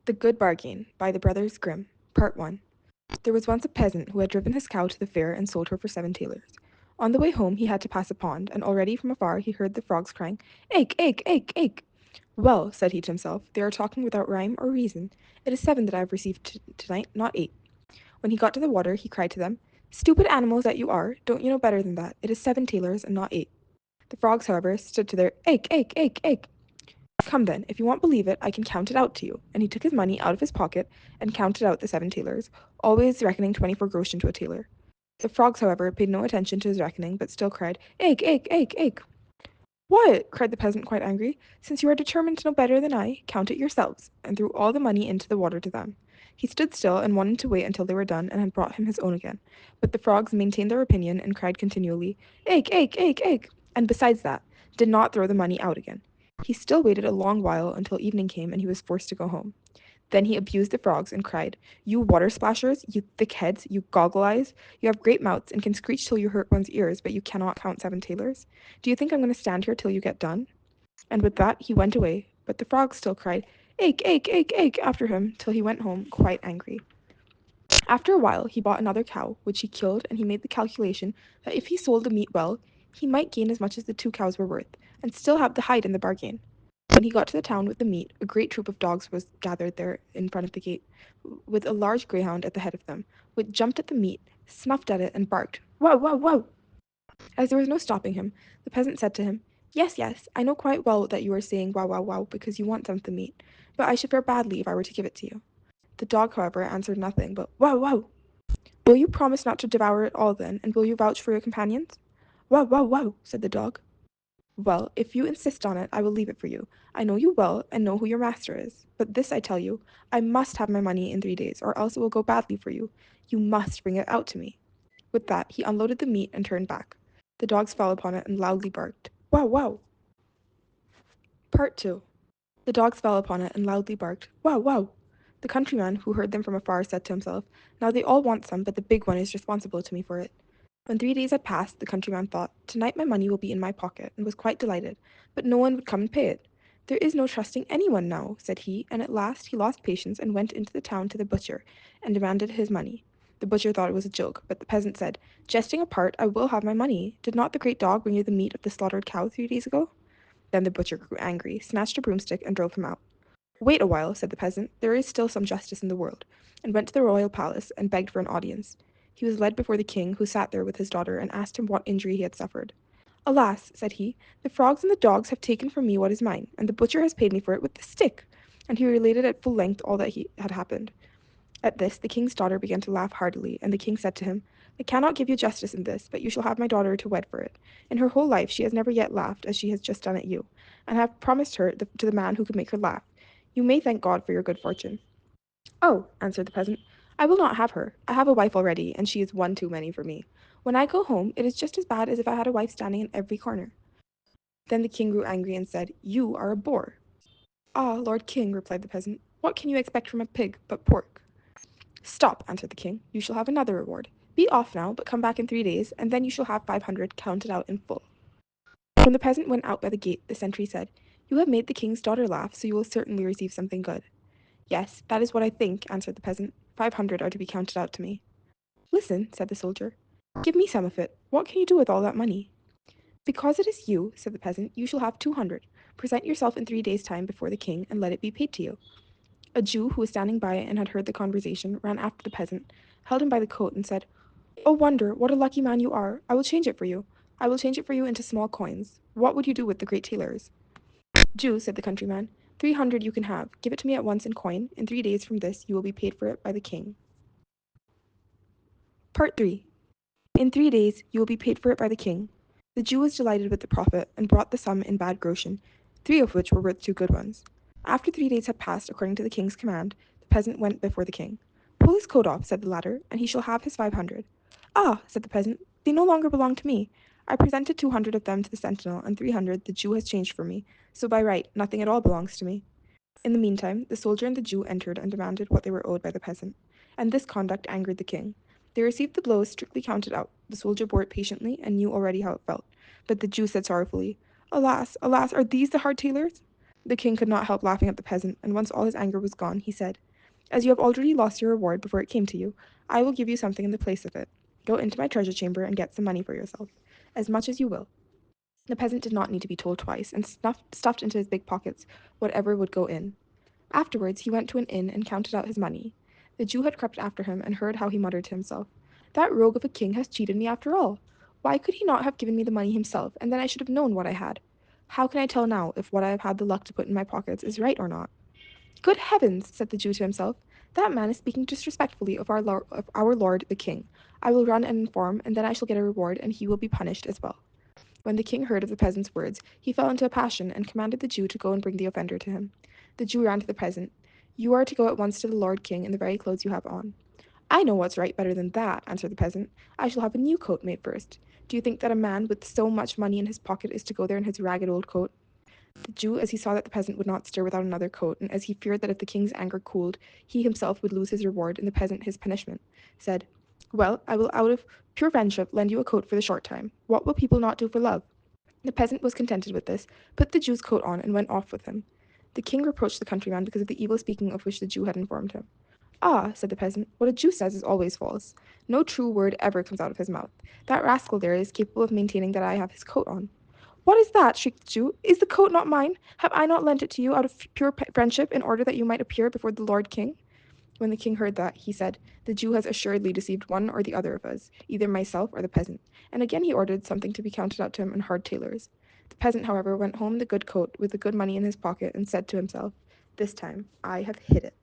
The Good Bargain by the Brothers Grimm, Part 1. There was once a peasant who had driven his cow to the fair and sold her for 7 thalers. On the way home he had to pass a pond, and already from afar he heard the frogs crying, "Ache, ache, ache, ache!" "Well," said he to himself, "they are talking without rhyme or reason. It is 7 that I have received tonight, not 8." When he got to the water he cried to them, "Stupid animals that you are, don't you know better than that? It is 7 thalers and not 8." The frogs, however, stood to their "Ache, ache, ache, ache!" "Come then, if you won't believe it, I can count it out to you." And he took his money out of his pocket and counted out the 7 thalers, always reckoning 24 groschen to a taler. The frogs, however, paid no attention to his reckoning, but still cried, "Ache, ache, ache, ache!" "What?" cried the peasant, quite angry. "Since you are determined to know better than I, count it yourselves," and threw all the money into the water to them. He stood still and wanted to wait until they were done and had brought him his own again, but the frogs maintained their opinion and cried continually, "Ache, ache, ache, ache!" and besides that, did not throw the money out again. He still waited a long while until evening came and he was forced to go home. Then he abused the frogs and cried, "You water splashers, you thick heads, you goggle eyes, you have great mouths and can screech till you hurt one's ears, but you cannot count 7 thalers. Do you think I'm going to stand here till you get done?" And with that he went away, but the frogs still cried, "Ache, ache, ache, ache," after him till he went home quite angry. After a while he bought another cow, which he killed, and he made the calculation that if he sold the meat well, he might gain as much as the 2 cows were worth, and still have the hide in the bargain. When he got to the town with the meat, a great troop of dogs was gathered there in front of the gate, with a large greyhound at the head of them, which jumped at the meat, snuffed at it, and barked, "Wow, wow, wow!" As there was no stopping him, the peasant said to him, "Yes, yes, I know quite well that you are saying wow, wow, wow because you want some of the meat, but I should fare badly if I were to give it to you." The dog, however, answered nothing but wow, wow. "Will you promise not to devour it all then, and will you vouch for your companions?" "Wow, wow, wow," said the dog. "Well, if you insist on it, I will leave it for you. I know you well, and know who your master is. But this I tell you, I must have my money in 3 days, or else it will go badly for you. You must bring it out to me." With that, he unloaded the meat and turned back. The dogs fell upon it and loudly barked, "Wow, wow!" Part 2. The dogs fell upon it and loudly barked, "Wow, wow!" The countryman, who heard them from afar, said to himself, "Now they all want some, but the big one is responsible to me for it." When 3 days had passed, the countryman thought, "Tonight my money will be in my pocket," and was quite delighted, but no one would come and pay it. "There is no trusting anyone now," said he, and at last he lost patience and went into the town to the butcher and demanded his money. The butcher thought it was a joke, but the peasant said, "Jesting apart, I will have my money. Did not the great dog bring you the meat of the slaughtered cow 3 days ago?" Then the butcher grew angry, snatched a broomstick, and drove him out. "Wait a while," said the peasant, "there is still some justice in the world," and went to the royal palace and begged for an audience. He was led before the king, who sat there with his daughter, and asked him what injury he had suffered. "Alas," said he, "the frogs and the dogs have taken from me what is mine, and the butcher has paid me for it with this stick." And he related at full length all that had happened. At this the king's daughter began to laugh heartily, and the king said to him, "I cannot give you justice in this, but you shall have my daughter to wed for it. In her whole life she has never yet laughed as she has just done at you, and I have promised her to the man who can make her laugh. You may thank God for your good fortune." "Oh," answered the peasant, "I will not have her. I have a wife already, and she is one too many for me. When I go home it is just as bad as if I had a wife standing in every corner." Then the king grew angry and said, "You are a boor." "Ah, Lord King," replied the peasant, "what can you expect from a pig but pork?" "Stop," answered the king, "you shall have another reward. Be off now, but come back in 3 days, and then you shall have 500 counted out in full." When the peasant went out by the gate, the sentry said, "You have made the king's daughter laugh, so you will certainly receive something good." "Yes, that is what I think," answered the peasant. 500 are to be counted out to me." "Listen," said the soldier. "Give me some of it. What can you do with all that money?" "Because it is you," said the peasant, "you shall have 200. Present yourself in 3 days' time before the king, and let it be paid to you." A Jew who was standing by and had heard the conversation ran after the peasant, held him by the coat, and said, "Oh wonder, what a lucky man you are! I will change it for you. I will change it for you into small coins. What would you do with the great tailors?" "Jew," said the countryman, 300 you can have. Give it to me at once in coin. In 3 days from this you will be paid for it by the king." Part 3. In 3 days you will be paid for it by the king. The Jew was delighted with the profit, and brought the sum in bad groschen, 3 of which were worth 2 good ones. After 3 days had passed according to the king's command, the peasant went before the king. "Pull his coat off," said the latter, "and he shall have his 500. "Ah," said the peasant, "they no longer belong to me. I presented 200 of them to the sentinel, and 300 the Jew has changed for me, so by right nothing at all belongs to me." In the meantime, the soldier and the Jew entered and demanded what they were owed by the peasant, and this conduct angered the king. They received the blows strictly counted out. The soldier bore it patiently and knew already how it felt, but the Jew said sorrowfully, "Alas, alas, are these the hard tailors?" The king could not help laughing at the peasant, and once all his anger was gone, he said, "As you have already lost your reward before it came to you, I will give you something in the place of it. Go into my treasure chamber and get some money for yourself, as much as you will." The peasant did not need to be told twice, and stuffed into his big pockets whatever would go in. Afterwards, he went to an inn and counted out his money. The Jew had crept after him and heard how he muttered to himself, "That rogue of a king has cheated me after all. Why could he not have given me the money himself, and then I should have known what I had? How can I tell now if what I have had the luck to put in my pockets is right or not?" "Good heavens!" said the Jew to himself, "that man is speaking disrespectfully of our lord the king. I will run and inform, and then I shall get a reward, and he will be punished as well." When the king heard of the peasant's words, he fell into a passion and commanded the Jew to go and bring the offender to him. The Jew ran to the peasant. "You are to go at once to the lord king in the very clothes you have on." "I know what's right better than that," answered the peasant. "I shall have a new coat made first. Do you think that a man with so much money in his pocket is to go there in his ragged old coat?" The Jew, as he saw that the peasant would not stir without another coat, and as he feared that if the king's anger cooled, he himself would lose his reward and the peasant his punishment, said, "Well, I will out of pure friendship lend you a coat for the short time. What will people not do for love?" The peasant was contented with this, put the Jew's coat on, and went off with him. The king reproached the countryman because of the evil speaking of which the Jew had informed him. "Ah," said the peasant, "what a Jew says is always false. No true word ever comes out of his mouth. That rascal there is capable of maintaining that I have his coat on." "What is that?" shrieked the Jew. "Is the coat not mine? Have I not lent it to you out of pure friendship in order that you might appear before the Lord King?" When the king heard that, he said, "The Jew has assuredly deceived one or the other of us, either myself or the peasant." And again he ordered something to be counted out to him in hard tailors. The peasant, however, went home in the good coat with the good money in his pocket and said to himself, "This time I have hid it."